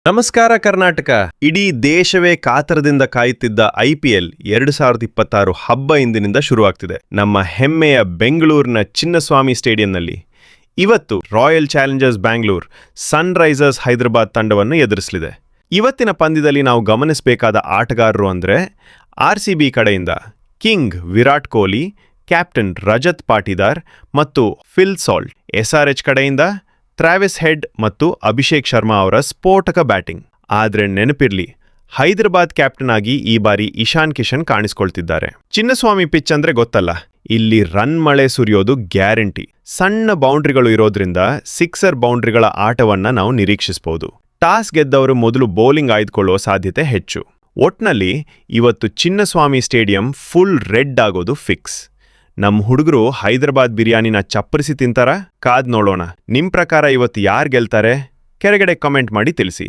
ನಮಸ್ಕಾರ ಕರ್ನಾಟಕ. ಇಡೀ ದೇಶವೇ ಕಾತರದಿಂದ ಕಾಯುತ್ತಿದ್ದ IPL 2026 ಹಬ್ಬ ಇಂದಿನಿಂದ ಶುರುವಾಗ್ತಿದೆ. ನಮ್ಮ ಹೆಮ್ಮೆಯ ಬೆಂಗಳೂರಿನ ಚಿನ್ನಸ್ವಾಮಿ ಸ್ಟೇಡಿಯಂನಲ್ಲಿ ಇವತ್ತು royal Challengers Bangalore Sunrisers Hyderabad ತಂಡವನ್ನು ಎದುರಿಸಲಿದೆ. ಇವತ್ತಿನ ಪಂದ್ಯದಲ್ಲಿ ನಾವು ಗಮನಿಸಬೇಕಾದ ಆಟಗಾರರು ಅಂದ್ರೆ RCB ಕಡೆಯಿಂದ ಕಿಂಗ್ ವಿರಾಟ್ ಕೊಹ್ಲಿ, ಕ್ಯಾಪ್ಟನ್ ರಜತ್ ಪಾಟಿದಾರ್ ಮತ್ತು ಫಿಲ್ ಸಾಲ್ಟ್. SRH ಕಡೆಯಿಂದ ಟ್ರಾವಿಸ್ ಹೆಡ್ ಮತ್ತು ಅಭಿಷೇಕ್ ಶರ್ಮಾ ಅವರ ಸ್ಫೋಟಕ ಬ್ಯಾಟಿಂಗ್. ಆದ್ರೆ ನೆನಪಿರ್ಲಿ, ಹೈದರಾಬಾದ್ ಕ್ಯಾಪ್ಟನ್ ಆಗಿ ಈ ಬಾರಿ ಇಶಾನ್ ಕಿಶನ್ ಕಾಣಿಸ್ಕೊಳ್ತಿದ್ದಾರೆ. ಚಿನ್ನಸ್ವಾಮಿ ಪಿಚ್ ಅಂದ್ರೆ ಗೊತ್ತಲ್ಲ, ಇಲ್ಲಿ ರನ್ ಮಳೆ ಸುರಿಯೋದು ಗ್ಯಾರಂಟಿ. ಸಣ್ಣ ಬೌಂಡ್ರಿಗಳು ಇರೋದ್ರಿಂದ ಸಿಕ್ಸರ್ ಬೌಂಡ್ರಿಗಳ ಆಟವನ್ನ ನಾವು ನಿರೀಕ್ಷಿಸಬಹುದು. ಟಾಸ್ ಗೆದ್ದವರು ಮೊದಲು ಬೌಲಿಂಗ್ ಆಯ್ದುಕೊಳ್ಳುವ ಸಾಧ್ಯತೆ ಹೆಚ್ಚು. ಒಟ್ನಲ್ಲಿ ಇವತ್ತು ಚಿನ್ನಸ್ವಾಮಿ ಸ್ಟೇಡಿಯಂ ಫುಲ್ ರೆಡ್ ಆಗೋದು ಫಿಕ್ಸ್. ನಮ್ ಹುಡುಗರು ಹೈದರಾಬಾದ್ ಬಿರಿಯಾನಿನ ಚಪ್ಪರಿಸಿ ತಿಂತಾರ? ಕಾದ್ ನೋಡೋಣ. ನಿಮ್ ಪ್ರಕಾರ ಇವತ್ತು ಯಾರು ಗೆಲ್ತಾರೆ? ಕೆಳಗಡೆ ಕಾಮೆಂಟ್ ಮಾಡಿ ತಿಳಿಸಿ.